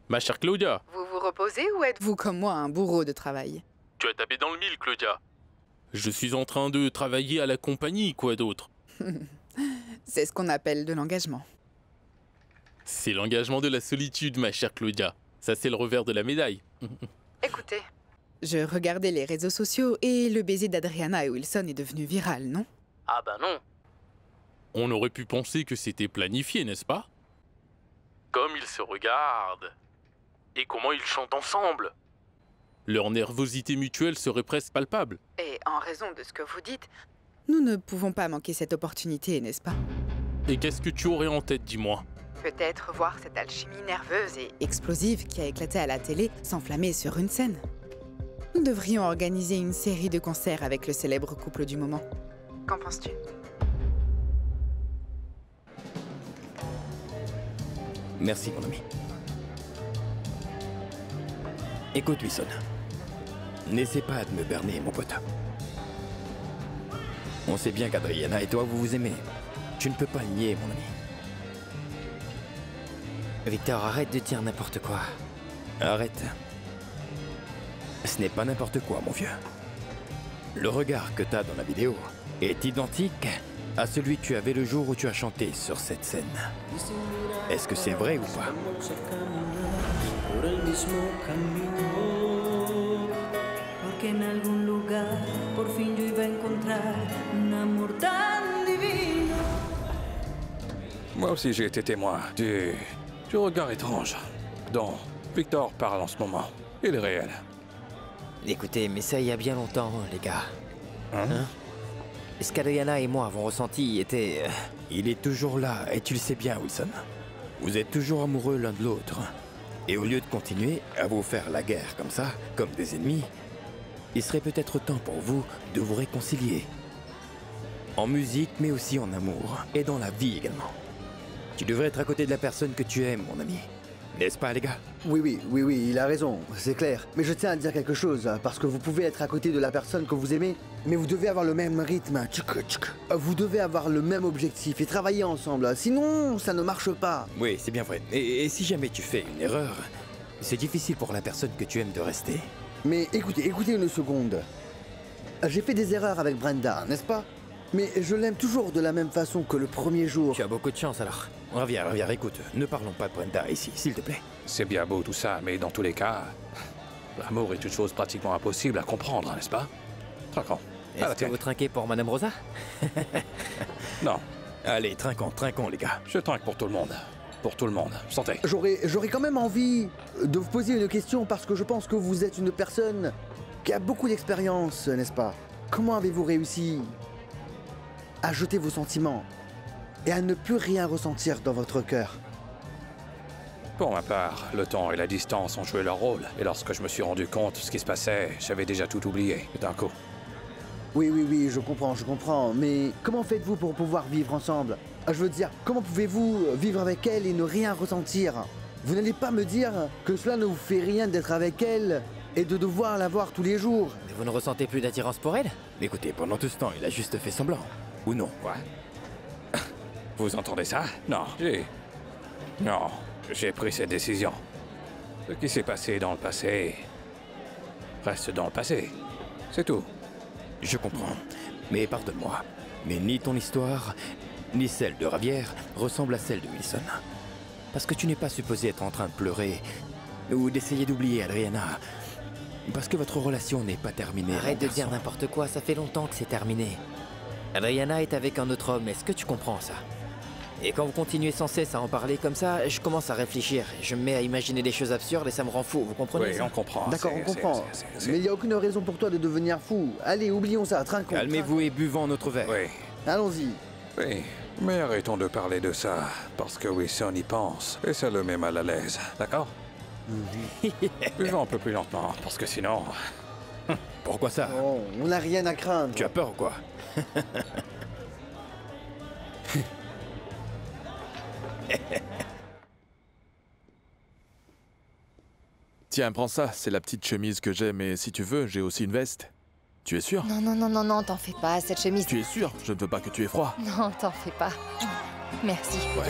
Ma chère Claudia, Vous vous reposez ou êtes-vous comme moi un bourreau de travail? tu as tapé dans le mille, Claudia. Je suis en train de travailler à la compagnie, quoi d'autre. C'est ce qu'on appelle de l'engagement. C'est l'engagement de la solitude, ma chère Claudia. Ça, c'est le revers de la médaille. Écoutez. Je regardais les réseaux sociaux et le baiser d'Adriana et Wilson est devenu viral, non? Ah bah non. On aurait pu penser que c'était planifié, n'est-ce pas? Comme ils se regardent. Et comment ils chantent ensemble. Leur nervosité mutuelle serait presque palpable. Et en raison de ce que vous dites, nous ne pouvons pas manquer cette opportunité, n'est-ce pas? Et qu'est-ce que tu aurais en tête, dis-moi? Peut-être voir cette alchimie nerveuse et explosive qui a éclaté à la télé s'enflammer sur une scène. Nous devrions organiser une série de concerts avec le célèbre couple du moment. Qu'en penses-tu? Merci, mon ami. Écoute, Wilson. N'essaie pas de me berner, mon pote. On sait bien qu'Adriana et toi, vous vous aimez. Tu ne peux pas le nier, mon ami. Victor, arrête de dire n'importe quoi. Arrête. Ce n'est pas n'importe quoi, mon vieux. Le regard que t'as dans la vidéo est identique à celui que tu avais le jour où tu as chanté sur cette scène. Est-ce que c'est vrai ou pas? Moi aussi j'ai été témoin du regard étrange dont Victor parle en ce moment. Il est réel. Écoutez, mais ça il y a bien longtemps, les gars. Hein? Ce qu'Adriana et moi avons ressenti était... Il est toujours là, et tu le sais bien, Wilson. Vous êtes toujours amoureux l'un de l'autre. Et au lieu de continuer à vous faire la guerre comme ça, comme des ennemis, il serait peut-être temps pour vous de vous réconcilier. En musique, mais aussi en amour, et dans la vie également. Tu devrais être à côté de la personne que tu aimes, mon ami. N'est-ce pas, les gars? Oui, il a raison, c'est clair. Mais je tiens à dire quelque chose, parce que vous pouvez être à côté de la personne que vous aimez, mais vous devez avoir le même rythme. Vous devez avoir le même objectif et travailler ensemble, sinon ça ne marche pas. Oui, c'est bien vrai. Et si jamais tu fais une erreur, c'est difficile pour la personne que tu aimes de rester. Mais écoutez une seconde. J'ai fait des erreurs avec Brenda, n'est-ce pas? Mais je l'aime toujours de la même façon que le premier jour. Tu as beaucoup de chance alors. Reviens, écoute, ne parlons pas de Brenda ici, s'il te plaît. C'est bien beau tout ça, mais dans tous les cas, l'amour est une chose pratiquement impossible à comprendre, n'est-ce pas? Trinquons. Est-ce que vous trinquez pour Madame Rosa? Non. Allez, trinquons, les gars. Je trinque pour tout le monde. Pour tout le monde. Santé. J'aurais quand même envie de vous poser une question parce que je pense que vous êtes une personne qui a beaucoup d'expérience, n'est-ce pas? Comment avez-vous réussi à jeter vos sentiments et à ne plus rien ressentir dans votre cœur? Pour ma part, le temps et la distance ont joué leur rôle. Et lorsque je me suis rendu compte de ce qui se passait, j'avais déjà tout oublié d'un coup. Oui, je comprends. Mais comment faites-vous pour pouvoir vivre ensemble? Je veux dire, comment pouvez-vous vivre avec elle et ne rien ressentir? Vous n'allez pas me dire que cela ne vous fait rien d'être avec elle et de devoir la voir tous les jours? Mais vous ne ressentez plus d'attirance pour elle? Écoutez, pendant tout ce temps, il a juste fait semblant. Ou non? Quoi? Vous entendez ça? Non, j'ai pris cette décision. Ce qui s'est passé dans le passé reste dans le passé. C'est tout. Je comprends. Mais pardonne-moi. Mais ni ton histoire, ni celle de Ravière ressemble à celle de Wilson. Parce que tu n'es pas supposé être en train de pleurer ou d'essayer d'oublier Adriana. Parce que votre relation n'est pas terminée. Arrête de dire n'importe quoi, ça fait longtemps que c'est terminé. Adriana est avec un autre homme, est-ce que tu comprends ça? Et quand vous continuez sans cesse à en parler comme ça, je commence à réfléchir. Je me mets à imaginer des choses absurdes et ça me rend fou, vous comprenez? Oui, on comprend. D'accord, on comprend. Mais il n'y a aucune raison pour toi de devenir fou. Allez, oublions ça, trinquons. Calmez-vous et buvons notre verre. Oui. Allons-y. Oui, mais arrêtons de parler de ça, parce que Wilson y pense, et ça le met mal à l'aise, d'accord? Buvons un peu plus lentement, parce que sinon... Pourquoi ça? Oh, on n'a rien à craindre. Tu as peur ou quoi? Tiens, prends ça, c'est la petite chemise que j'ai, mais si tu veux, j'ai aussi une veste. Tu es sûr? Non, t'en fais pas, cette chemise... Tu es sûr? Je ne veux pas que tu aies froid. Non, t'en fais pas. Merci. Ouais.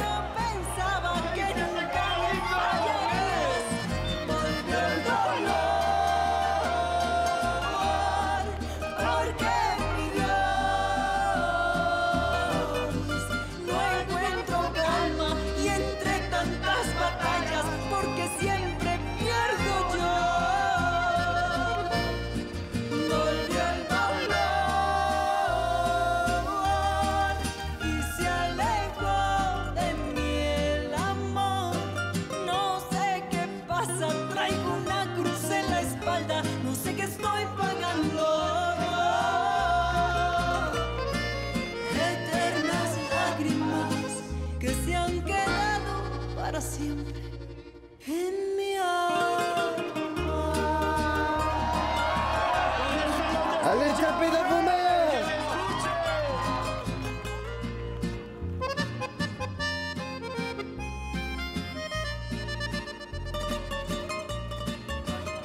tapez dans vos mains!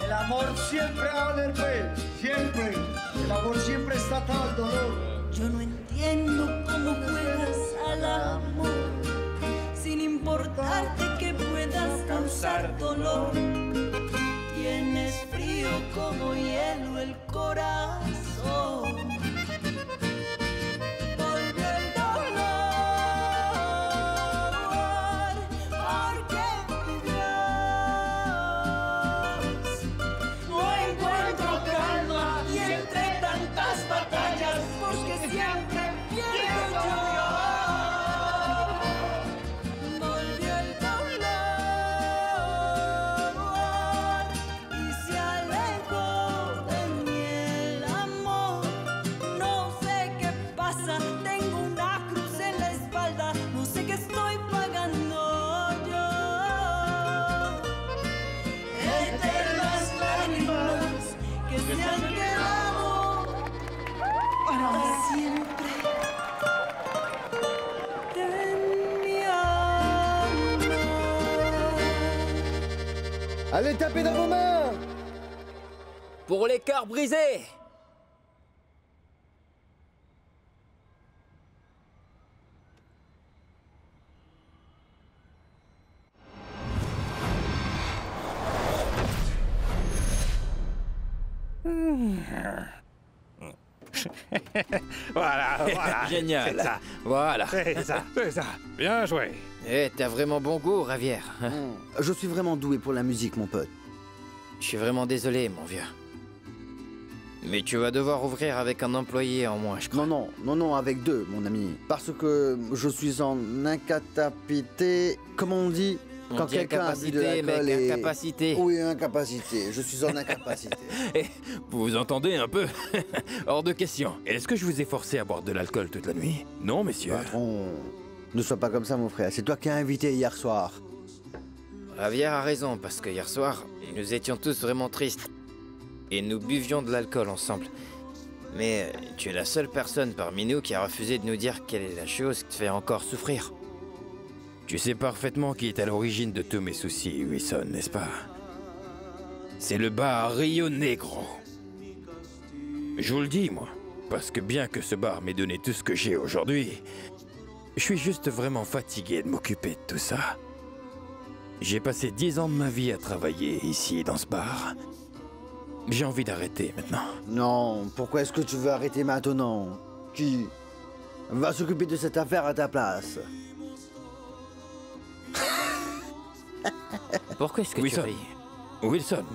El amor siempre vale el pez, siempre. El amor siempre está atado al dolor. Yo no entiendo cómo juegas al amor, sin importarte que puedas causar dolor. Tienes frío como hielo el corazón. Volvió el dolor, porque mi Dios no encuentro calma y entre tantas batallas, porque siempre pierdo yo. Volvió el dolor y se alejó de mí el amor. No sé qué pasa, tengo una cruz en la espalda, no sé qué estoy pagando yo. Eternas lágrimas que se han quedado para siempre en mi alma. Allez, tapez dans vos mains! Pour les cœurs brisés! Voilà, voilà. Génial. C'est ça. Voilà. C'est ça, c'est ça. Bien joué. Eh, t'as vraiment bon goût, Ravière. hein. Je suis vraiment doué pour la musique, mon pote. Je suis vraiment désolé, mon vieux. Mais tu vas devoir ouvrir avec un employé en moins, je crois. Non, avec deux, mon ami. Parce que je suis en incapacité. Comment on dit? On Quand dit quelqu'un a bu de incapacité, l'alcool mec, et... incapacité. Oui, incapacité. Je suis en incapacité. Eh, vous vous entendez un peu? Hors de question. Est-ce que je vous ai forcé à boire de l'alcool toute la nuit? Non, messieurs. Patron, ne sois pas comme ça, mon frère. C'est toi qui as invité hier soir. Ravière a raison, parce que hier soir, nous étions tous vraiment tristes. Et nous buvions de l'alcool ensemble. Mais tu es la seule personne parmi nous qui a refusé de nous dire quelle est la chose qui te fait encore souffrir. Tu sais parfaitement qui est à l'origine de tous mes soucis, Wilson, n'est-ce pas? C'est le bar Rio Negro. Je vous le dis, moi, parce que bien que ce bar m'ait donné tout ce que j'ai aujourd'hui, je suis juste vraiment fatigué de m'occuper de tout ça. J'ai passé 10 ans de ma vie à travailler ici, dans ce bar. J'ai envie d'arrêter maintenant. Non, pourquoi est-ce que tu veux arrêter maintenant? Qui va s'occuper de cette affaire à ta place? Pourquoi est-ce que Wilson. tu ris? Wilson,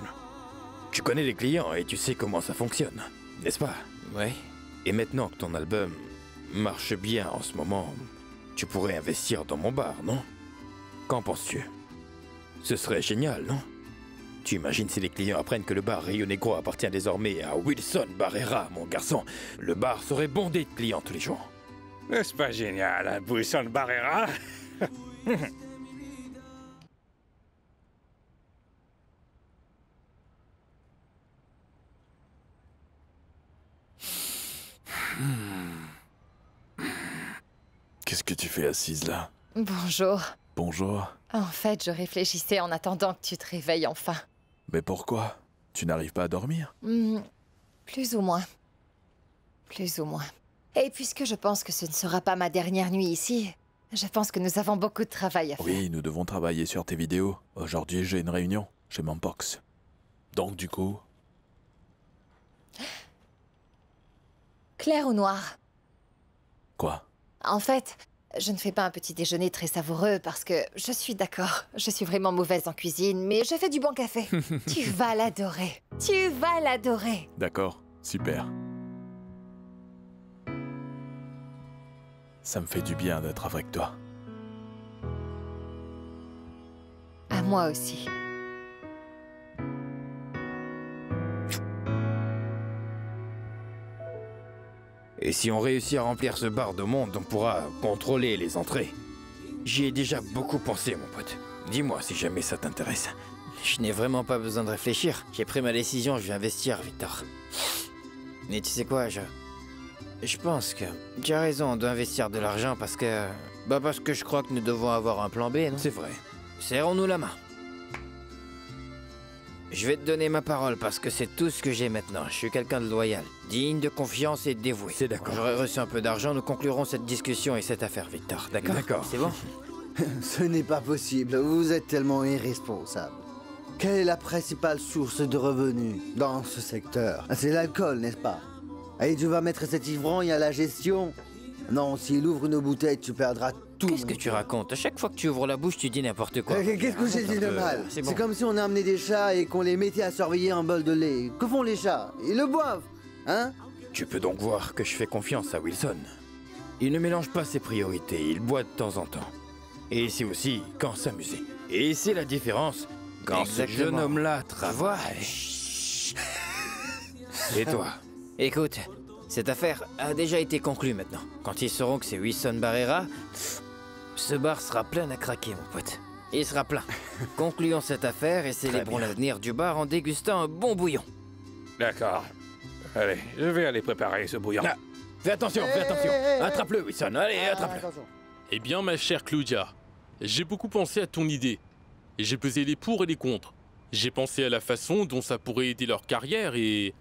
tu connais les clients et tu sais comment ça fonctionne, n'est-ce pas? Ouais. Et maintenant que ton album marche bien en ce moment, tu pourrais investir dans mon bar, non? Qu'en penses-tu? Ce serait génial, non? Tu imagines si les clients apprennent que le bar Rio Negro appartient désormais à Wilson Barrera, mon garçon. Le bar serait bondé de clients tous les jours. N'est-ce pas génial, hein, Wilson Barrera? Qu'est-ce que tu fais assise là? Bonjour. Bonjour. En fait, je réfléchissais en attendant que tu te réveilles enfin. Mais pourquoi? Tu n'arrives pas à dormir? Plus ou moins. Plus ou moins. Et puisque je pense que ce ne sera pas ma dernière nuit ici, je pense que nous avons beaucoup de travail à faire. Oui, nous devons travailler sur tes vidéos. Aujourd'hui, j'ai une réunion chez Mompox. Donc du coup... Clair ou noir? Quoi? En fait, je ne fais pas un petit déjeuner très savoureux parce que je suis d'accord. Je suis vraiment mauvaise en cuisine, mais je fais du bon café. Tu vas l'adorer. Tu vas l'adorer. D'accord, super. Ça me fait du bien d'être avec toi. À moi aussi. Et si on réussit à remplir ce bar de monde, on pourra contrôler les entrées. J'y ai déjà beaucoup pensé, mon pote. Dis-moi si jamais ça t'intéresse. Je n'ai vraiment pas besoin de réfléchir. J'ai pris ma décision, je vais investir, Victor. Et tu sais quoi, je pense que tu as raison d'investir de l'argent parce que... Bah parce que je crois que nous devons avoir un plan B, non? C'est vrai. Serrons-nous la main. Je vais te donner ma parole parce que c'est tout ce que j'ai maintenant. Je suis quelqu'un de loyal, digne de confiance et dévoué. C'est d'accord. Quand j'aurai reçu un peu d'argent, nous conclurons cette discussion et cette affaire, Victor. D'accord? D'accord. C'est bon? Ce n'est pas possible, vous êtes tellement irresponsable. Quelle est la principale source de revenus dans ce secteur? C'est l'alcool, n'est-ce pas? Et tu vas mettre cet ivrogne à la gestion? Non, s'il ouvre une bouteille, tu perdras tout. Qu'est-ce que tu racontes? À chaque fois que tu ouvres la bouche, tu dis n'importe quoi. Qu'est-ce que j'ai dit de mal? C'est C'est bon. comme si on amenait des chats et qu'on les mettait à surveiller un bol de lait. Que font les chats? Ils le boivent, hein? Tu peux donc voir que je fais confiance à Wilson. Il ne mélange pas ses priorités, il boit de temps en temps. Et il sait aussi quand s'amuser. Et c'est la différence quand ce Exactement. jeune homme-là travaille. Et toi? Écoute, cette affaire a déjà été conclue maintenant. Quand ils sauront que c'est Wilson Barrera, ce bar sera plein à craquer, mon pote. Il sera plein. Concluons cette affaire et célébrons bien. l'avenir du bar en dégustant un bon bouillon. D'accord. Allez, je vais aller préparer ce bouillon. Ah, fais attention, Attrape-le, Wilson, allez, attrape-le. Attention. Eh bien, ma chère Claudia, j'ai beaucoup pensé à ton idée. Et j'ai pesé les pour et les contre. J'ai pensé à la façon dont ça pourrait aider leur carrière et...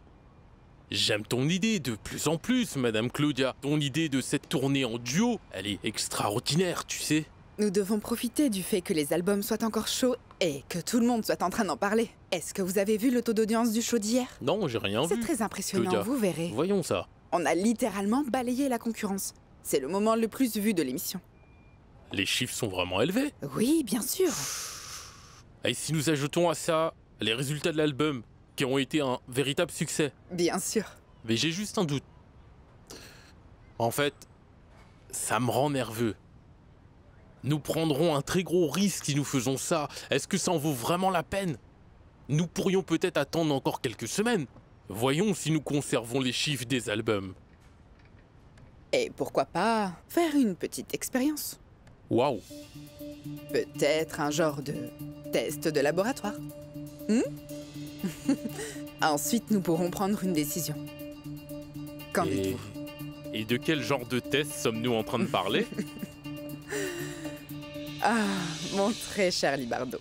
J'aime ton idée de plus en plus, Madame Claudia. Ton idée de cette tournée en duo, elle est extraordinaire, tu sais. Nous devons profiter du fait que les albums soient encore chauds et que tout le monde soit en train d'en parler. Est-ce que vous avez vu le taux d'audience du show d'hier? Non, j'ai rien C'est vu. très impressionnant, Claudia, vous verrez. Voyons ça. On a littéralement balayé la concurrence. C'est le moment le plus vu de l'émission. Les chiffres sont vraiment élevés. Oui, bien sûr. Et si nous ajoutons à ça les résultats de l'album, qui ont été un véritable succès. Bien sûr. Mais j'ai juste un doute. En fait, ça me rend nerveux. Nous prendrons un très gros risque si nous faisons ça. Est-ce que ça en vaut vraiment la peine? Nous pourrions peut-être attendre encore quelques semaines. Voyons si nous conservons les chiffres des albums. Et pourquoi pas faire une petite expérience? Waouh! Peut-être un genre de test de laboratoire. Ensuite, nous pourrons prendre une décision. Qu'en dites-vous? Et de quel genre de test sommes-nous en train de parler? Ah, mon très cher Libardo.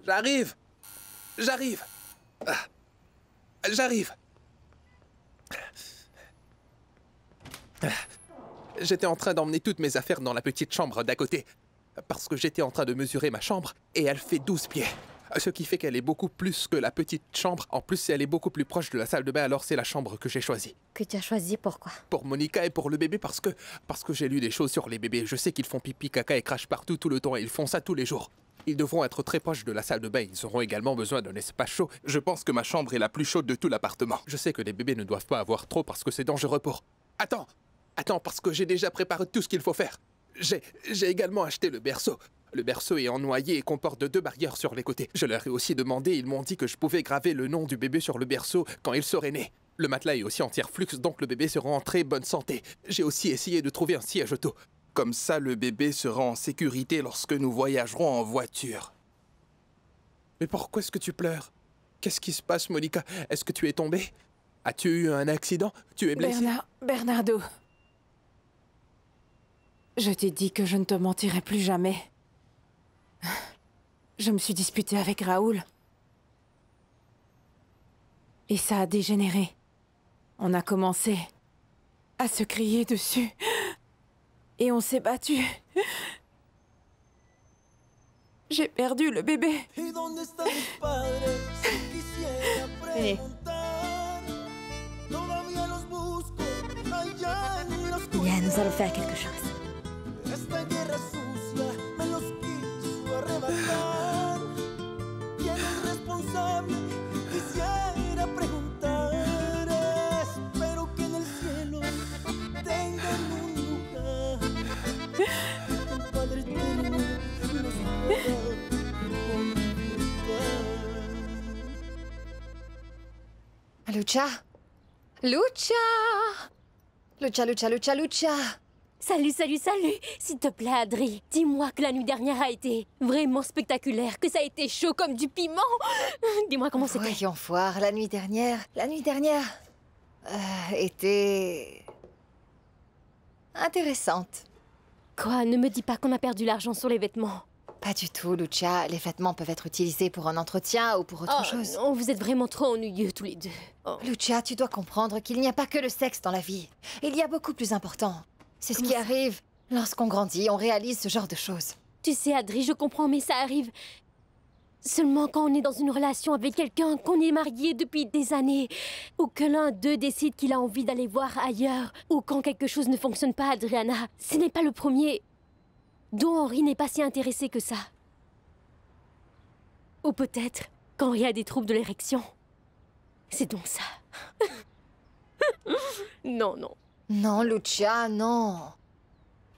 J'arrive. J'étais en train d'emmener toutes mes affaires dans la petite chambre d'à côté. Parce que j'étais en train de mesurer ma chambre et elle fait 12 pieds. Ce qui fait qu'elle est beaucoup plus que la petite chambre. En plus, elle est beaucoup plus proche de la salle de bain, alors c'est la chambre que j'ai choisie. Que tu as choisi pourquoi? Pour Monica et pour le bébé parce que j'ai lu des choses sur les bébés. Je sais qu'ils font pipi, caca et crachent partout tout le temps et ils font ça tous les jours. Ils devront être très proches de la salle de bain. Ils auront également besoin d'un espace chaud. Je pense que ma chambre est la plus chaude de tout l'appartement. Je sais que les bébés ne doivent pas avoir trop parce que c'est dangereux pour... Attends, parce que j'ai déjà préparé tout ce qu'il faut faire. J'ai également acheté le berceau. Le berceau est ennoyé et comporte 2 barrières sur les côtés. Je leur ai aussi demandé, ils m'ont dit que je pouvais graver le nom du bébé sur le berceau quand il serait né. Le matelas est aussi en tiers-flux, donc le bébé sera en très bonne santé. J'ai aussi essayé de trouver un siège auto. Comme ça, le bébé sera en sécurité lorsque nous voyagerons en voiture. Mais pourquoi est-ce que tu pleures? Qu'est-ce qui se passe, Monica? Est-ce que tu es tombée? As-tu eu un accident? Tu es blessée? Bernardo. Je t'ai dit que je ne te mentirais plus jamais. Je me suis disputée avec Raoul. Et ça a dégénéré. On a commencé à se crier dessus. Et on s'est battu. J'ai perdu le bébé. Et... Bien, nous allons faire quelque chose. Lucha! Lucha! Lucha, Lucha, Lucha, Lucha! Salut, salut, salut! S'il te plaît, Adri, dis-moi que la nuit dernière a été vraiment spectaculaire, que ça a été chaud comme du piment! Dis-moi comment c'était. Voyons voir, la nuit dernière était... intéressante. Quoi? Ne me dis pas qu'on a perdu l'argent sur les vêtements. Pas du tout, Lucia. Les vêtements peuvent être utilisés pour un entretien ou pour autre chose. Non, vous êtes vraiment trop ennuyeux tous les deux. Oh. Lucia, tu dois comprendre qu'il n'y a pas que le sexe dans la vie. Il y a beaucoup plus important. C'est ce qui arrive lorsqu'on grandit, on réalise ce genre de choses. Tu sais, Adri, je comprends, mais ça arrive seulement quand on est dans une relation avec quelqu'un, qu'on est marié depuis des années, ou que l'un d'eux décide qu'il a envie d'aller voir ailleurs, ou quand quelque chose ne fonctionne pas, Adriana. Ce n'est pas le premier dont Henri n'est pas si intéressé que ça. Ou peut-être quand il y a des troubles de l'érection. C'est donc ça. Non, non. Non, Lucia, non.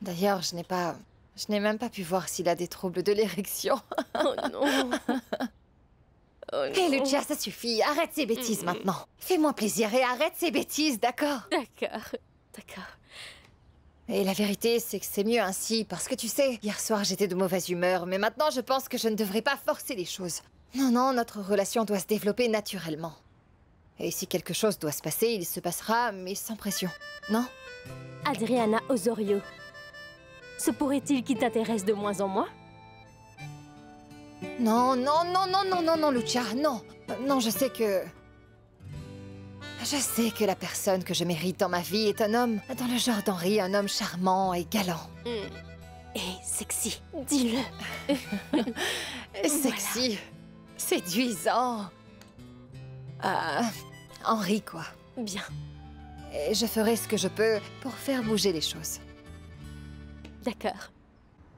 D'ailleurs, je n'ai même pas pu voir s'il a des troubles de l'érection. Oh non. Oh Hé, Lucia, ça suffit. Arrête ces bêtises maintenant. Fais-moi plaisir et arrête ces bêtises, d'accord? D'accord, d'accord. Et la vérité, c'est que c'est mieux ainsi, parce que tu sais, hier soir j'étais de mauvaise humeur, mais maintenant je pense que je ne devrais pas forcer les choses. Non, non, notre relation doit se développer naturellement. Et si quelque chose doit se passer, il se passera, mais sans pression, non? Adriana Osorio, se pourrait-il qu'il t'intéresse de moins en moins? Non, non, non, non, non, non, non, Lucia, non. Non, je sais que la personne que je mérite dans ma vie est un homme dans le genre d'Henri, un homme charmant et galant. Et sexy, dis-le. Sexy, séduisant. Henri, quoi. Bien. Et je ferai ce que je peux pour faire bouger les choses. D'accord.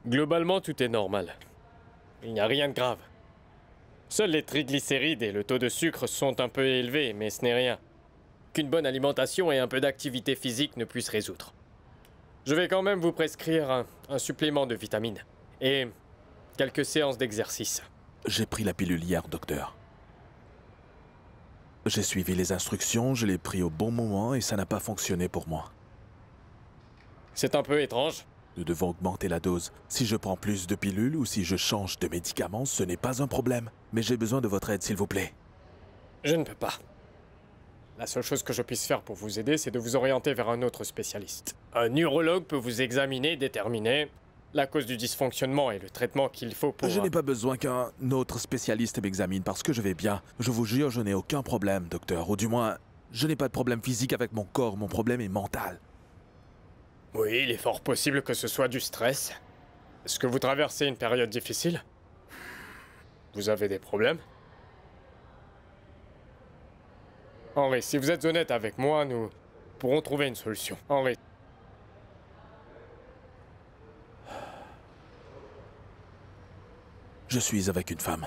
Globalement, tout est normal. Il n'y a rien de grave. Seuls les triglycérides et le taux de sucre sont un peu élevés, mais ce n'est rien qu'une bonne alimentation et un peu d'activité physique ne puissent résoudre. Je vais quand même vous prescrire un supplément de vitamines et quelques séances d'exercice. J'ai pris la pilule hier, docteur. J'ai suivi les instructions, je l'ai pris au bon moment et ça n'a pas fonctionné pour moi. C'est un peu étrange. Nous devons augmenter la dose. Si je prends plus de pilules ou si je change de médicaments, ce n'est pas un problème. Mais j'ai besoin de votre aide, s'il vous plaît. Je ne peux pas. La seule chose que je puisse faire pour vous aider, c'est de vous orienter vers un autre spécialiste. Un urologue peut vous examiner et déterminer la cause du dysfonctionnement et le traitement qu'il faut pour... Je n'ai pas besoin qu'un autre spécialiste m'examine parce que je vais bien. Je vous jure, je n'ai aucun problème, docteur. Ou du moins, je n'ai pas de problème physique avec mon corps. Mon problème est mental. Oui, il est fort possible que ce soit du stress. Est-ce que vous traversez une période difficile? Vous avez des problèmes? Henri, si vous êtes honnête avec moi, nous pourrons trouver une solution. Henri. Je suis avec une femme.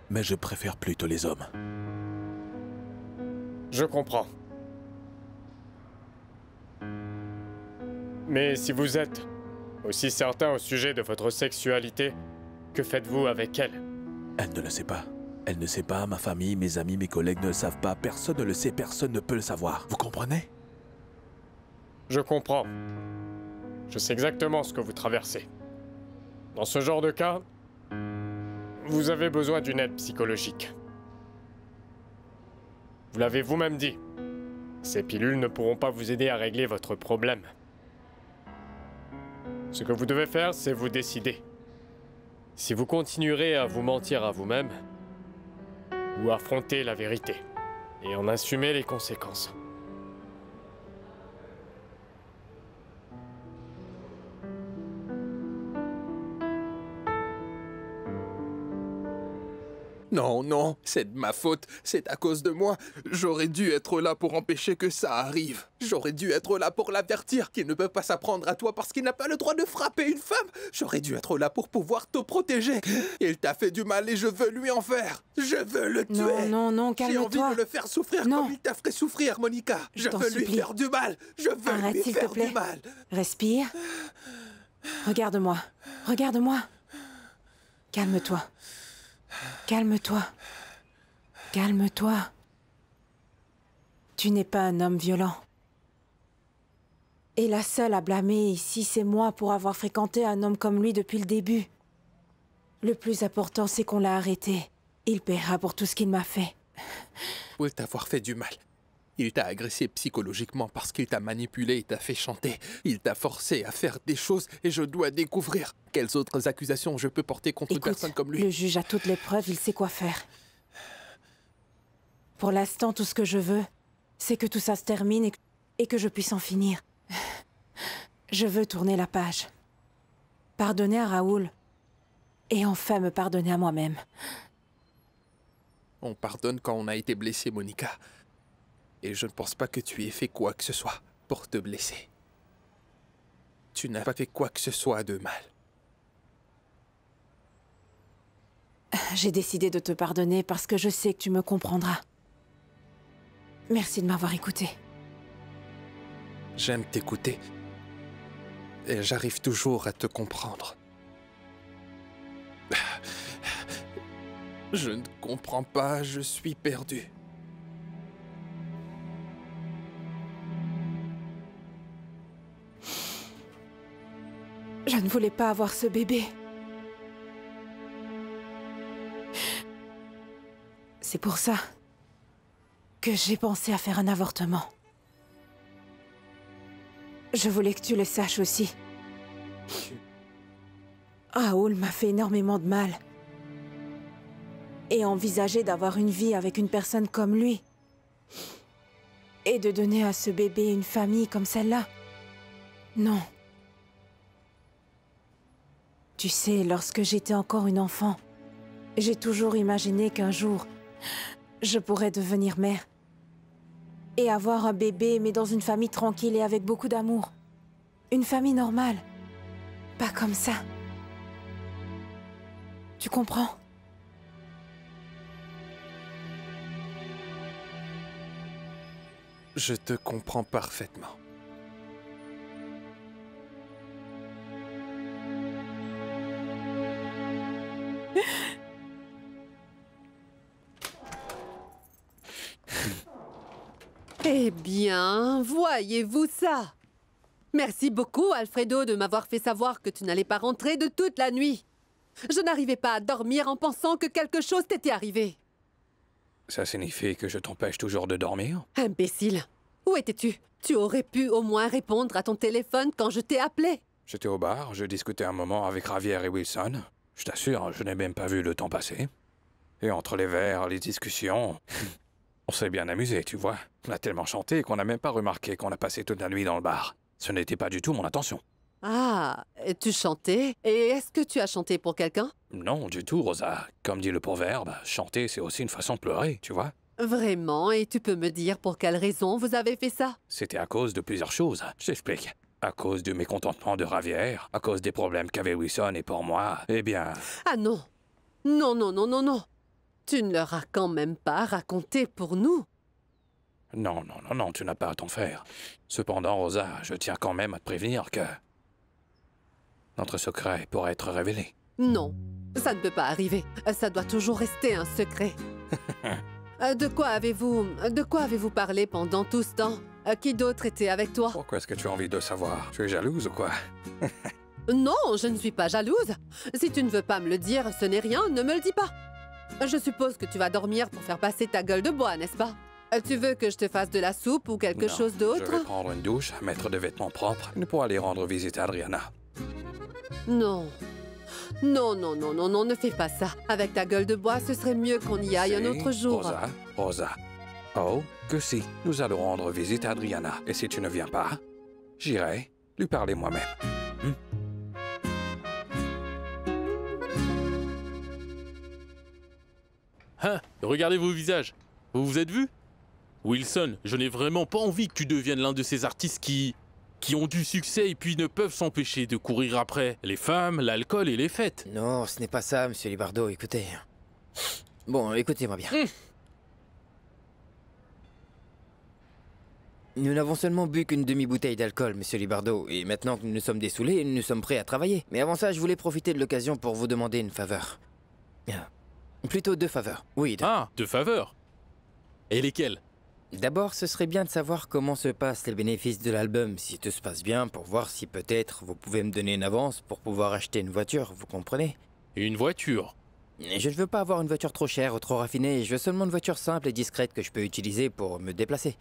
Mais je préfère plutôt les hommes. Je comprends. Mais si vous êtes aussi certain au sujet de votre sexualité, que faites-vous avec elle? Elle ne le sait pas. Elle ne sait pas, ma famille, mes amis, mes collègues ne le savent pas. Personne ne le sait, personne ne peut le savoir. Vous comprenez? Je comprends. Je sais exactement ce que vous traversez. Dans ce genre de cas, vous avez besoin d'une aide psychologique. Vous l'avez vous-même dit. Ces pilules ne pourront pas vous aider à régler votre problème. Ce que vous devez faire, c'est vous décider. Si vous continuerez à vous mentir à vous-même, ou affronter la vérité, et en assumer les conséquences. Non, non, c'est de ma faute, c'est à cause de moi. J'aurais dû être là pour empêcher que ça arrive. J'aurais dû être là pour l'avertir qu'il ne peut pas s'apprendre à toi parce qu'il n'a pas le droit de frapper une femme. J'aurais dû être là pour pouvoir te protéger. Il t'a fait du mal et je veux lui en faire. Je veux le tuer. Non, non, non, calme-toi. J'ai envie de le faire souffrir comme il t'a fait souffrir, Monica. Je veux lui faire du mal. Je veux lui faire du mal. Respire. Regarde-moi. Regarde-moi. Calme-toi. Calme-toi. Calme-toi. Tu n'es pas un homme violent. Et la seule à blâmer ici, c'est moi pour avoir fréquenté un homme comme lui depuis le début. Le plus important, c'est qu'on l'a arrêté. Il paiera pour tout ce qu'il m'a fait. Pour t'avoir fait du mal. Il t'a agressé psychologiquement parce qu'il t'a manipulé et t'a fait chanter. Il t'a forcé à faire des choses et je dois découvrir quelles autres accusations je peux porter contre une personne comme lui. Le juge a toutes les preuves, il sait quoi faire. Pour l'instant, tout ce que je veux, c'est que tout ça se termine et que je puisse en finir. Je veux tourner la page. Pardonner à Raoul. Et enfin me pardonner à moi-même. On pardonne quand on a été blessé, Monica. Et je ne pense pas que tu aies fait quoi que ce soit pour te blesser. Tu n'as pas fait quoi que ce soit de mal. J'ai décidé de te pardonner parce que je sais que tu me comprendras. Merci de m'avoir écouté. J'aime t'écouter. Et j'arrive toujours à te comprendre. Je ne comprends pas, je suis perdu. Je ne voulais pas avoir ce bébé. C'est pour ça que j'ai pensé à faire un avortement. Je voulais que tu le saches aussi. Raoul m'a fait énormément de mal. Et envisager d'avoir une vie avec une personne comme lui. Et de donner à ce bébé une famille comme celle-là. Non. Tu sais, lorsque j'étais encore une enfant, j'ai toujours imaginé qu'un jour, je pourrais devenir mère. Et avoir un bébé, mais dans une famille tranquille et avec beaucoup d'amour. Une famille normale. Pas comme ça. Tu comprends ? Je te comprends parfaitement. Eh bien, voyez-vous ça? Merci beaucoup, Alfredo, de m'avoir fait savoir que tu n'allais pas rentrer de toute la nuit. Je n'arrivais pas à dormir en pensant que quelque chose t'était arrivé. Ça signifie que je t'empêche toujours de dormir? Imbécile. Où étais-tu? Tu aurais pu au moins répondre à ton téléphone quand je t'ai appelé. J'étais au bar, je discutais un moment avec Javier et Wilson. Je t'assure, je n'ai même pas vu le temps passer. Et entre les verres, les discussions... on s'est bien amusé, tu vois. On a tellement chanté qu'on n'a même pas remarqué qu'on a passé toute la nuit dans le bar. Ce n'était pas du tout mon intention. Ah, tu chantais? Et est-ce que tu as chanté pour quelqu'un? Non, du tout, Rosa. Comme dit le proverbe, chanter, c'est aussi une façon de pleurer, tu vois. Vraiment? Et tu peux me dire pour quelle raison vous avez fait ça? C'était à cause de plusieurs choses. Je t'explique. À cause du mécontentement de Javier, à cause des problèmes qu'avait Wilson et pour moi, eh bien... Ah non! Non, non, non, non, non! Tu ne leur as quand même pas raconté pour nous. Non, non, non, non, tu n'as pas à t'en faire. Cependant, Rosa, je tiens quand même à te prévenir que... notre secret pourrait être révélé. Non, ça ne peut pas arriver. Ça doit toujours rester un secret. De quoi avez-vous parlé pendant tout ce temps? Qui d'autre était avec toi? Pourquoi est-ce que tu as envie de savoir? Tu es jalouse ou quoi? Non, je ne suis pas jalouse. Si tu ne veux pas me le dire, ce n'est rien, ne me le dis pas. Je suppose que tu vas dormir pour faire passer ta gueule de bois, n'est-ce pas? Tu veux que je te fasse de la soupe ou quelque chose d'autre? Je vais prendre une douche, mettre des vêtements propres, et pour aller rendre visite à Adriana. Non. Non, non, non, non, non, ne fais pas ça. Avec ta gueule de bois, ce serait mieux qu'on y aille un autre jour. Rosa. Oh, que si, nous allons rendre visite à Adriana. Et si tu ne viens pas, j'irai lui parler moi-même. Hein? Regardez vos visages. Vous vous êtes vus? Wilson, je n'ai vraiment pas envie que tu deviennes l'un de ces artistes qui ont du succès et puis ne peuvent s'empêcher de courir après les femmes, l'alcool et les fêtes. Non, ce n'est pas ça, monsieur Libardo, écoutez. Bon, écoutez-moi bien. Nous n'avons seulement bu qu'une demi-bouteille d'alcool, monsieur Libardo, et maintenant que nous sommes dessoulés, nous sommes prêts à travailler. Mais avant ça, je voulais profiter de l'occasion pour vous demander une faveur. Plutôt 2 faveurs. Oui, 2. Ah, 2 faveurs. Et lesquelles? D'abord, ce serait bien de savoir comment se passent les bénéfices de l'album, si tout se passe bien, pour voir si peut-être vous pouvez me donner une avance pour pouvoir acheter une voiture, vous comprenez? Une voiture? Je ne veux pas avoir une voiture trop chère ou trop raffinée, je veux seulement une voiture simple et discrète que je peux utiliser pour me déplacer.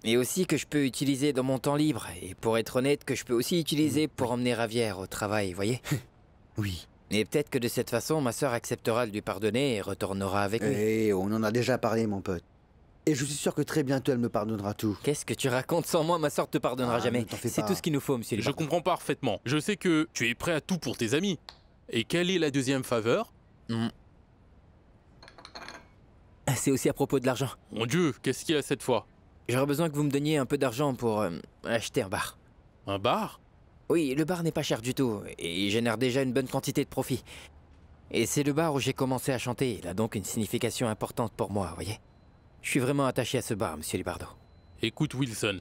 Et aussi que je peux utiliser dans mon temps libre, et pour être honnête, que je peux aussi utiliser pour emmener Ravière au travail, voyez? Oui. Et peut-être que de cette façon, ma sœur acceptera de lui pardonner et retournera avec lui. Eh, on en a déjà parlé, mon pote. Et je suis sûr que très bientôt, elle me pardonnera tout. Qu'est-ce que tu racontes? Sans moi, ma sœur te pardonnera jamais. C'est tout ce qu'il nous faut, monsieur. Je comprends parfaitement. Je sais que tu es prêt à tout pour tes amis. Et quelle est la deuxième faveur? C'est aussi à propos de l'argent. Mon Dieu, qu'est-ce qu'il y a cette fois? J'aurais besoin que vous me donniez un peu d'argent pour acheter un bar. Un bar? Oui, le bar n'est pas cher du tout, et il génère déjà une bonne quantité de profit. Et c'est le bar où j'ai commencé à chanter, il a donc une signification importante pour moi, voyez? Je suis vraiment attaché à ce bar, monsieur Libardo. Écoute, Wilson,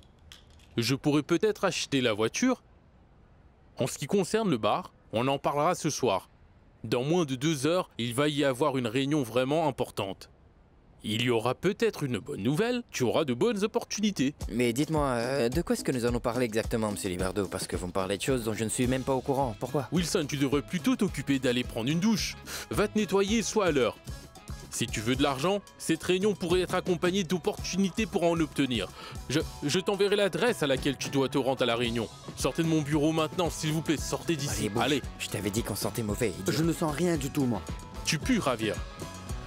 je pourrais peut-être acheter la voiture. En ce qui concerne le bar, on en parlera ce soir. Dans moins de 2 heures, il va y avoir une réunion vraiment importante. Il y aura peut-être une bonne nouvelle, tu auras de bonnes opportunités. Mais dites-moi, de quoi est-ce que nous allons parler exactement, monsieur Libardo? Parce que vous me parlez de choses dont je ne suis même pas au courant. Pourquoi? Wilson, tu devrais plutôt t'occuper d'aller prendre une douche. Va te nettoyer, sois à l'heure. Si tu veux de l'argent, cette réunion pourrait être accompagnée d'opportunités pour en obtenir. Je t'enverrai l'adresse à laquelle tu dois te rendre à la réunion. Sortez de mon bureau maintenant, s'il vous plaît, sortez d'ici. Allez. Je t'avais dit qu'on sentait mauvais, idiot. Je ne sens rien du tout, moi. Tu pues, Ravière.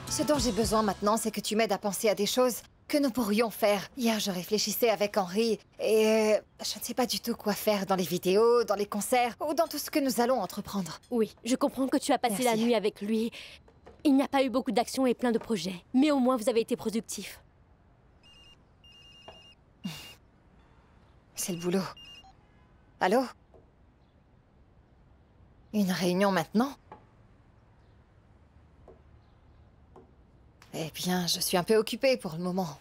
Ce dont j'ai besoin maintenant, c'est que tu m'aides à penser à des choses que nous pourrions faire. Hier, je réfléchissais avec Henry et je ne sais pas du tout quoi faire dans les vidéos, dans les concerts ou dans tout ce que nous allons entreprendre. Oui, je comprends que tu as passé la nuit avec lui. Il n'y a pas eu beaucoup d'actions et plein de projets, mais au moins vous avez été productifs. C'est le boulot. Allô? Une réunion maintenant? Eh bien, je suis un peu occupée pour le moment.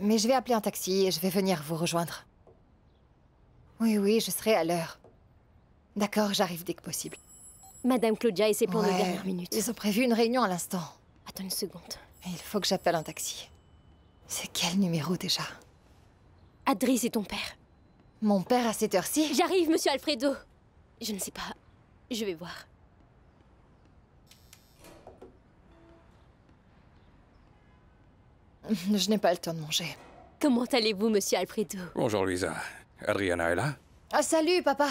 Mais je vais appeler un taxi et je vais venir vous rejoindre. Oui, je serai à l'heure. D'accord, j'arrive dès que possible. Madame Claudia et ses plans de dernière minute. Ils ont prévu une réunion à l'instant. Attends une seconde. Et il faut que j'appelle un taxi. C'est quel numéro déjà? Adri, c'est ton père. Mon père à cette heure-ci? J'arrive, monsieur Alfredo. Je ne sais pas. Je vais voir. Je n'ai pas le temps de manger. Comment allez-vous, monsieur Alfredo? Bonjour, Luisa. Adriana est là? Ah, salut, papa!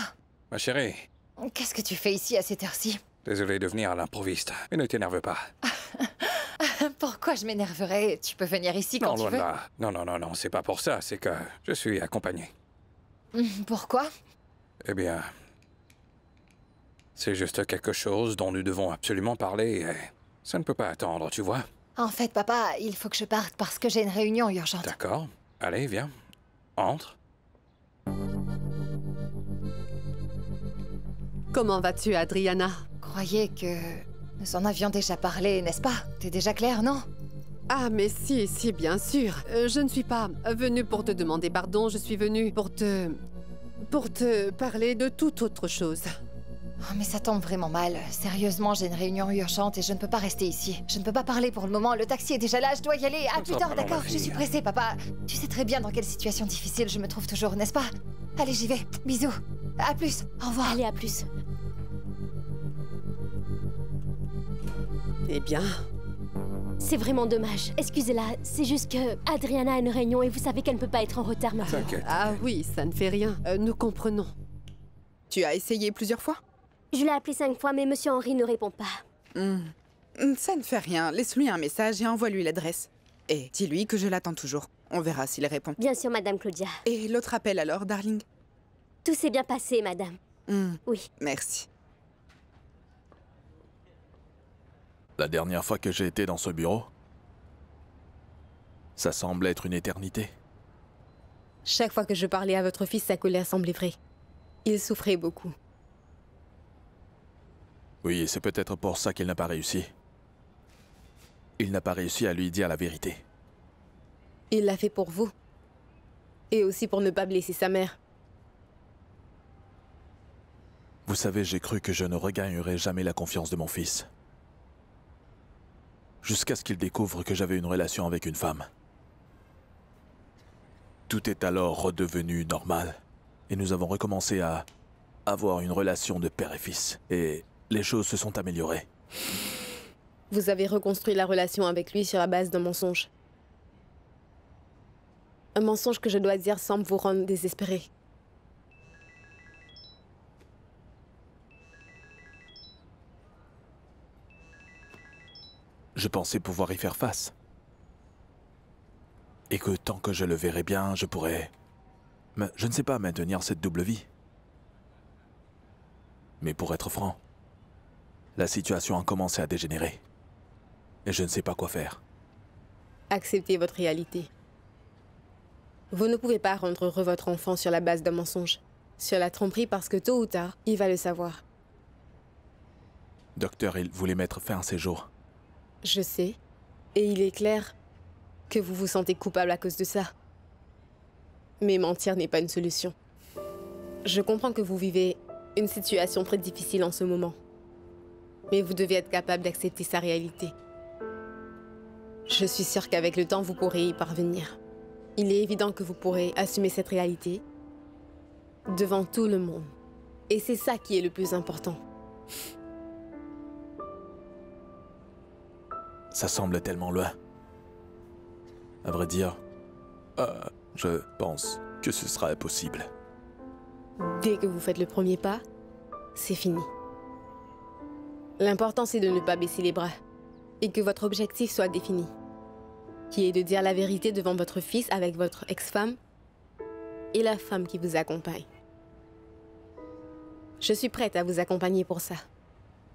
Ma chérie. Qu'est-ce que tu fais ici à cette heure-ci? Désolé de venir à l'improviste, mais ne t'énerve pas. Pourquoi je m'énerverais? Tu peux venir ici quand Non, tu veux. là. Non, c'est pas pour ça, c'est que je suis accompagné. Pourquoi? Eh bien... c'est juste quelque chose dont nous devons absolument parler et ça ne peut pas attendre, tu vois. En fait, papa, il faut que je parte parce que j'ai une réunion urgente. D'accord. Allez, viens. Entre. Comment vas-tu, Adriana? Croyez que nous en avions déjà parlé, n'est-ce pas? T'es déjà clair, non? Ah, mais si, bien sûr. Je ne suis pas venue pour te demander pardon, je suis venue pour te parler de toute autre chose. Oh, mais ça tombe vraiment mal. Sérieusement, j'ai une réunion urgente et je ne peux pas rester ici. Je ne peux pas parler pour le moment, le taxi est déjà là, je dois y aller. À plus tard, d'accord? Je suis pressée, papa. Tu sais très bien dans quelle situation difficile je me trouve toujours, n'est-ce pas? Allez, j'y vais. Bisous. À plus. Au revoir. Allez, à plus. Eh bien... C'est vraiment dommage. Excusez-la, c'est juste que Adriana a une réunion et vous savez qu'elle ne peut pas être en retard maintenant. Ah oui, ça ne fait rien. Nous comprenons. Tu as essayé plusieurs fois? Je l'ai appelé 5 fois, mais monsieur Henry ne répond pas. Ça ne fait rien. Laisse-lui un message et envoie-lui l'adresse. Et dis-lui que je l'attends toujours. On verra s'il répond. Bien sûr, madame Claudia. Et l'autre appel alors, darling? Tout s'est bien passé, madame. Oui. Merci. La dernière fois que j'ai été dans ce bureau, ça semble être une éternité. Chaque fois que je parlais à votre fils, sa colère semblait vraie. Il souffrait beaucoup. Oui, et c'est peut-être pour ça qu'il n'a pas réussi. Il n'a pas réussi à lui dire la vérité. Il l'a fait pour vous. Et aussi pour ne pas blesser sa mère. Vous savez, j'ai cru que je ne regagnerais jamais la confiance de mon fils. Jusqu'à ce qu'il découvre que j'avais une relation avec une femme. Tout est alors redevenu normal. Et nous avons recommencé à avoir une relation de père et fils. Et les choses se sont améliorées. Vous avez reconstruit la relation avec lui sur la base d'un mensonge. Un mensonge que je dois dire semble vous rendre désespéré. Je pensais pouvoir y faire face. Et que tant que je le verrai bien, je pourrais... je ne sais pas, maintenir cette double vie. Mais pour être franc, la situation a commencé à dégénérer. Et je ne sais pas quoi faire. Acceptez votre réalité. Vous ne pouvez pas rendre heureux votre enfant sur la base d'un mensonge. Sur la tromperie parce que tôt ou tard, il va le savoir. Docteur, il voulait mettre fin à ses jours. Je sais. Et il est clair que vous vous sentez coupable à cause de ça. Mais mentir n'est pas une solution. Je comprends que vous vivez une situation très difficile en ce moment. Mais vous devez être capable d'accepter sa réalité. Je suis sûre qu'avec le temps, vous pourrez y parvenir. Il est évident que vous pourrez assumer cette réalité devant tout le monde. Et c'est ça qui est le plus important. Ça semble tellement loin. À vrai dire, je pense que ce sera impossible. Dès que vous faites le premier pas, c'est fini. L'important, c'est de ne pas baisser les bras et que votre objectif soit défini, qui est de dire la vérité devant votre fils avec votre ex-femme et la femme qui vous accompagne. Je suis prête à vous accompagner pour ça.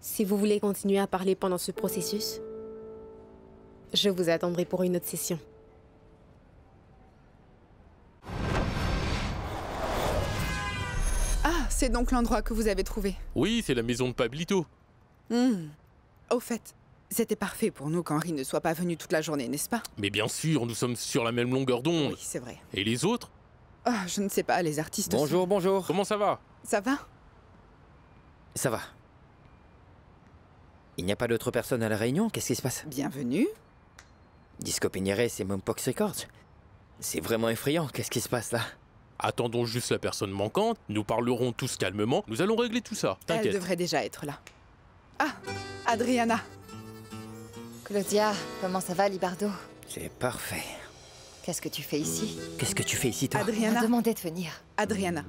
Si vous voulez continuer à parler pendant ce processus, je vous attendrai pour une autre session. Ah, c'est donc l'endroit que vous avez trouvé. Oui, c'est la maison de Pablito. Au fait, c'était parfait pour nous qu'Henri ne soit pas venu toute la journée, n'est-ce pas? Mais bien sûr, nous sommes sur la même longueur d'onde. Oui, c'est vrai. Et les autres? Ah, je ne sais pas, les artistes Bonjour, aussi. bonjour. Comment ça va? Ça va? Ça va. Il n'y a pas d'autres personnes à la réunion? Qu'est-ce qui se passe? Bienvenue. Disco Piñeres et Mompox Records. C'est vraiment effrayant. Qu'est-ce qui se passe là? Attendons juste la personne manquante, nous parlerons tous calmement, nous allons régler tout ça, Elle t'inquiète. devrait déjà être là. Ah, Adriana. Claudia, comment ça va, Libardo? C'est parfait. Qu'est-ce que tu fais ici? Qu'est-ce que tu fais ici, toi? On Adriana. m'a demandé de venir. Adriana.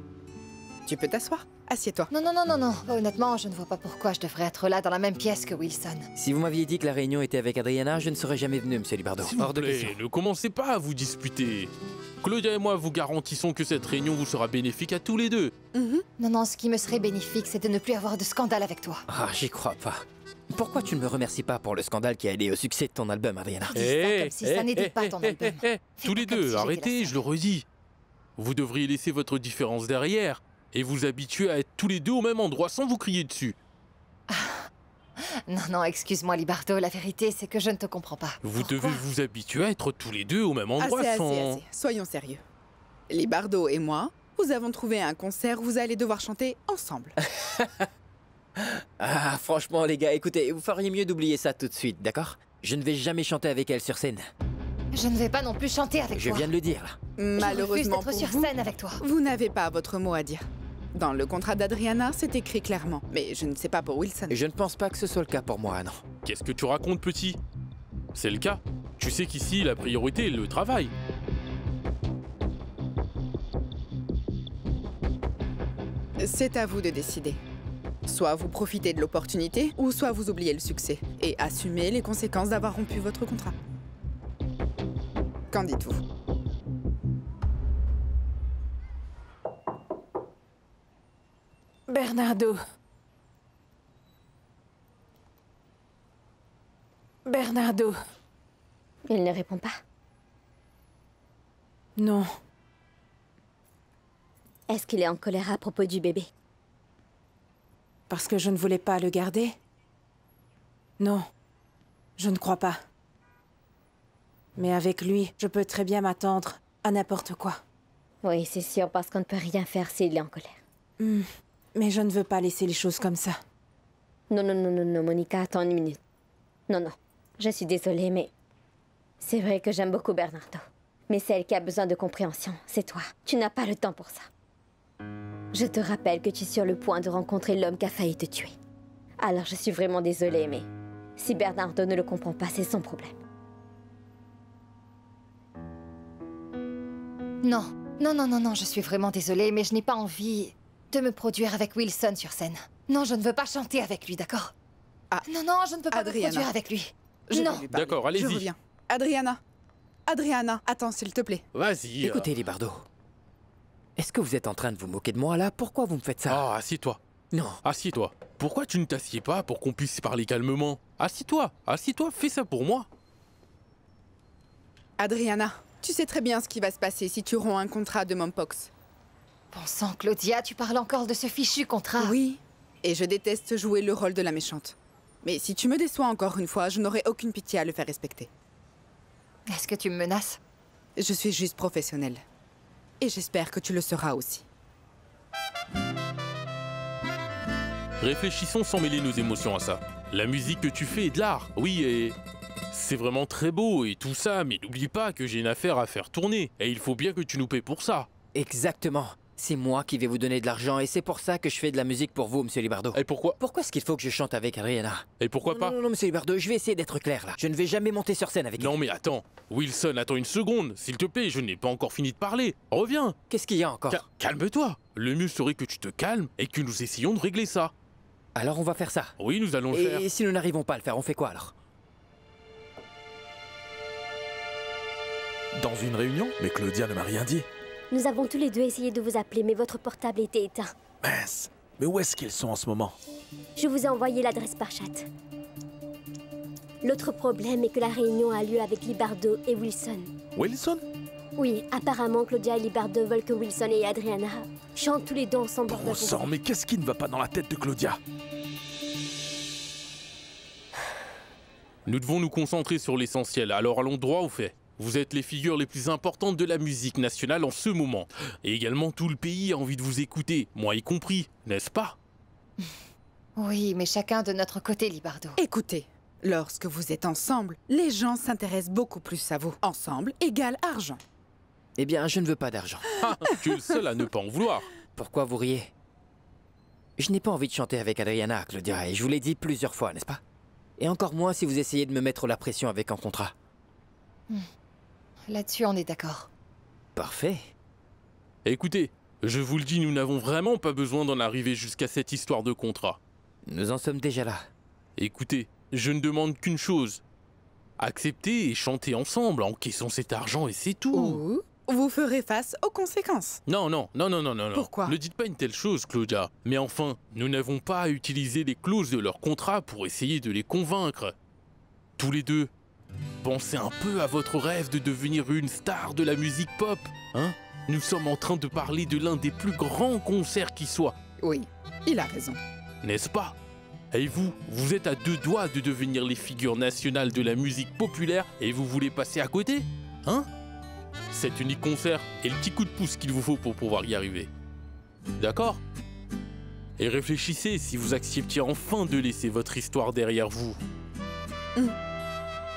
Tu peux t'asseoir? Assieds-toi. Non, non, non, non, non. Honnêtement, je ne vois pas pourquoi je devrais être là dans la même pièce que Wilson. Si vous m'aviez dit que la réunion était avec Adriana, je ne serais jamais venu, monsieur Libardo. S'il vous Hors de plaît, question. ne commencez pas à vous disputer. Claudia et moi vous garantissons que cette réunion vous sera bénéfique à tous les deux. Non, non, ce qui me serait bénéfique, c'est de ne plus avoir de scandale avec toi. Ah, j'y crois pas. Pourquoi tu ne me remercies pas pour le scandale qui a aidé au succès de ton album, Adriana? Dis ça comme si ça n'aidait pas ton album. Tous les comme deux, si j'étais arrêtez, la je le redis. Vous devriez laisser votre différence derrière et vous habituer à être tous les deux au même endroit sans vous crier dessus. Non, non, excuse-moi, Libardo, la vérité, c'est que je ne te comprends pas. Vous devez vous habituer à être tous les deux au même endroit Assez, sans... assez. Soyons sérieux. Libardo et moi, nous avons trouvé un concert où vous allez devoir chanter ensemble. Ah, franchement, les gars, écoutez, vous feriez mieux d'oublier ça tout de suite, d'accord? Je ne vais jamais chanter avec elle sur scène. Je ne vais pas non plus chanter avec Je toi. viens de le dire, là. Malheureusement Je refuse d'être pour sur scène avec toi. vous n'avez pas votre mot à dire. Dans le contrat d'Adriana, c'est écrit clairement. Mais je ne sais pas pour Wilson. Je ne pense pas que ce soit le cas pour moi, non. Qu'est-ce que tu racontes, petit? C'est le cas. Tu sais qu'ici, la priorité est le travail. C'est à vous de décider. Soit vous profitez de l'opportunité, ou soit vous oubliez le succès. Et assumez les conséquences d'avoir rompu votre contrat. Qu'en dites-vous? Bernardo. Bernardo. Il ne répond pas. Non. Est-ce qu'il est en colère à propos du bébé? Parce que je ne voulais pas le garder? Non. Je ne crois pas. Mais avec lui, je peux très bien m'attendre à n'importe quoi. Oui, c'est sûr, parce qu'on ne peut rien faire s'il est en colère. Mais je ne veux pas laisser les choses comme ça. Non, non, non, non, non, Monica, attends une minute. Non, non, je suis désolée, mais... C'est vrai que j'aime beaucoup Bernardo. Mais celle qui a besoin de compréhension, c'est toi. Tu n'as pas le temps pour ça. Je te rappelle que tu es sur le point de rencontrer l'homme qui a failli te tuer. Alors je suis vraiment désolée, mais si Bernardo ne le comprend pas, c'est son problème. Non, non, non, non, non, je suis vraiment désolée, mais je n'ai pas envie de me produire avec Wilson sur scène. Non, je ne veux pas chanter avec lui, d'accord? Non, non, je ne peux pas me produire avec lui. Non. D'accord, allez-y. Je reviens. Adriana, attends, s'il te plaît. Vas-y. Écoutez, Libardo. Est-ce que vous êtes en train de vous moquer de moi, là? Pourquoi vous me faites ça? Ah, assieds-toi. Non. Assieds-toi. Pourquoi tu ne t'assieds pas pour qu'on puisse parler calmement? Assieds-toi, fais ça pour moi. Adriana, tu sais très bien ce qui va se passer si tu romps un contrat de Mompox. Bon sang, Claudia, tu parles encore de ce fichu contrat. Oui, et je déteste jouer le rôle de la méchante. Mais si tu me déçois encore une fois, je n'aurai aucune pitié à le faire respecter. Est-ce que tu me menaces? Je suis juste professionnelle. Et j'espère que tu le seras aussi. Réfléchissons sans mêler nos émotions à ça. La musique que tu fais est de l'art, oui, et c'est vraiment très beau et tout ça, mais n'oublie pas que j'ai une affaire à faire tourner, et il faut bien que tu nous paies pour ça. Exactement. C'est moi qui vais vous donner de l'argent et c'est pour ça que je fais de la musique pour vous, monsieur Libardo. Et pourquoi? Pourquoi est-ce qu'il faut que je chante avec Adriana? Et pourquoi pas? Non, monsieur Libardo, je vais essayer d'être clair là. Je ne vais jamais monter sur scène avec elle. Non mais attends, Wilson, attends une seconde, s'il te plaît, je n'ai pas encore fini de parler. Reviens. Qu'est-ce qu'il y a encore? Calme-toi. Le mieux serait que tu te calmes et que nous essayions de régler ça. Alors on va faire ça? Oui, nous allons le faire. Et si nous n'arrivons pas à le faire, on fait quoi alors? Dans une réunion? Mais Claudia ne m'a rien dit. Nous avons tous les deux essayé de vous appeler, mais votre portable était éteint. Mince. Mais où est-ce qu'ils sont en ce moment? Je vous ai envoyé l'adresse par chat. L'autre problème est que la réunion a lieu avec Libardo et Wilson. Wilson? Oui, apparemment Claudia et Libardo veulent que Wilson et Adriana chantent tous les deux ensemble. Bon sang, mais qu'est-ce qui ne va pas dans la tête de Claudia? Nous devons nous concentrer sur l'essentiel, alors allons droit au fait. Vous êtes les figures les plus importantes de la musique nationale en ce moment. Et également tout le pays a envie de vous écouter, moi y compris, n'est-ce pas? Oui, mais chacun de notre côté, Libardo. Écoutez, lorsque vous êtes ensemble, les gens s'intéressent beaucoup plus à vous. Ensemble égale argent. Eh bien, je ne veux pas d'argent. Tu es le seul à ne pas en vouloir. Pourquoi vous riez? Je n'ai pas envie de chanter avec Adriana, Claudia, et je vous l'ai dit plusieurs fois, n'est-ce pas? Et encore moins si vous essayez de me mettre la pression avec un contrat. Là-dessus, on est d'accord. Parfait. Écoutez, je vous le dis, nous n'avons vraiment pas besoin d'en arriver jusqu'à cette histoire de contrat. Nous en sommes déjà là. Écoutez, je ne demande qu'une chose. Acceptez et chantez ensemble, encaissons cet argent et c'est tout. Ou vous ferez face aux conséquences. Non. Pourquoi? Ne dites pas une telle chose, Claudia. Mais enfin, nous n'avons pas à utiliser les clauses de leur contrat pour essayer de les convaincre. Tous les deux, pensez un peu à votre rêve de devenir une star de la musique pop, hein? Nous sommes en train de parler de l'un des plus grands concerts qui soit. Oui, il a raison. N'est-ce pas? Et vous, vous êtes à deux doigts de devenir les figures nationales de la musique populaire et vous voulez passer à côté? Hein? Cet unique concert est le petit coup de pouce qu'il vous faut pour pouvoir y arriver. D'accord? Et réfléchissez si vous acceptiez enfin de laisser votre histoire derrière vous.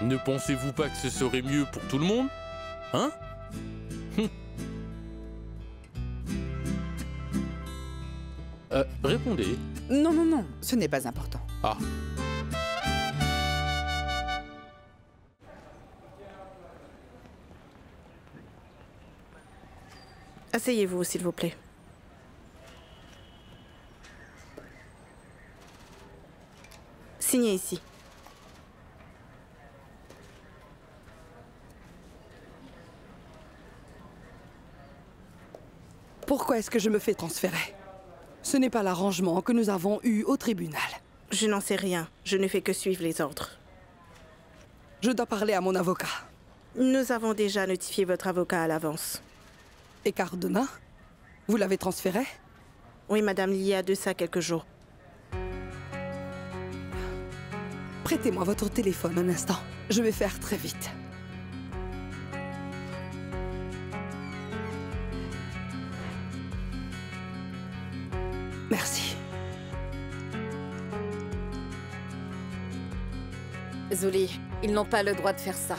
Ne pensez-vous pas que ce serait mieux pour tout le monde? Hein? Répondez. Non, ce n'est pas important. Ah. Asseyez-vous, s'il vous plaît. Signez ici. Pourquoi est-ce que je me fais transférer? Ce n'est pas l'arrangement que nous avons eu au tribunal. Je n'en sais rien. Je ne fais que suivre les ordres. Je dois parler à mon avocat. Nous avons déjà notifié votre avocat à l'avance. Et Cardona? Vous l'avez transféré? Oui, madame, il y a de ça quelques jours. Prêtez-moi votre téléphone un instant. Je vais faire très vite. Merci. Zuli, ils n'ont pas le droit de faire ça.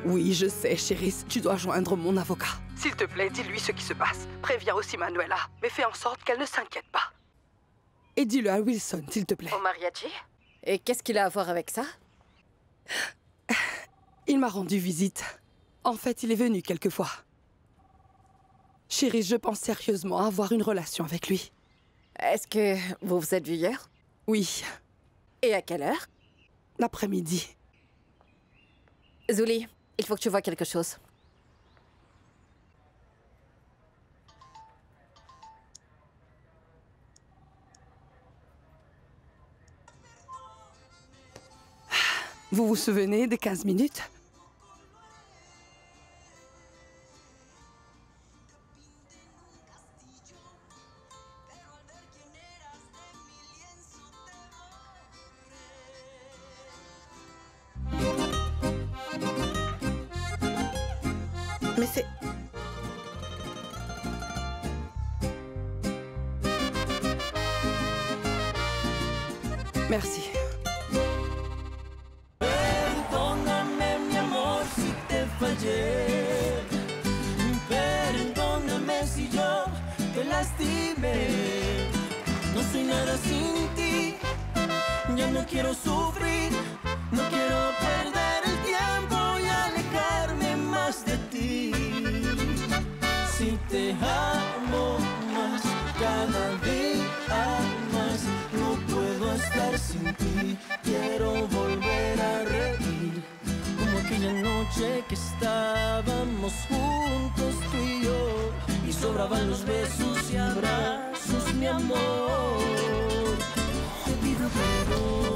Oui, je sais, Chérisse, tu dois joindre mon avocat. S'il te plaît, dis-lui ce qui se passe. Préviens aussi Manuela, mais fais en sorte qu'elle ne s'inquiète pas. Et dis-le à Wilson, s'il te plaît. Au mariachi? Et qu'est-ce qu'il a à voir avec ça? Il m'a rendu visite. En fait, il est venu quelquefois. Chérie, je pense sérieusement à avoir une relation avec lui. Est-ce que vous vous êtes vus hier? Oui. Et à quelle heure? L'après-midi. Zuli, il faut que tu vois quelque chose. Vous vous souvenez des 15 minutes? Mais c'est... Merci. Perdóname, mi amor, si te fallé. Perdóname si yo te lastimé. No soy nada sin ti. Ya no quiero sufrir. No quiero perder el tiempo y alejarme más de ti. Si te amo más, cada día más, no puedo estar sin ti. Quiero volver a reír, como aquella noche que estábamos juntos tú y yo, y sobraban los besos y abrazos, mi amor. Te pido perdón.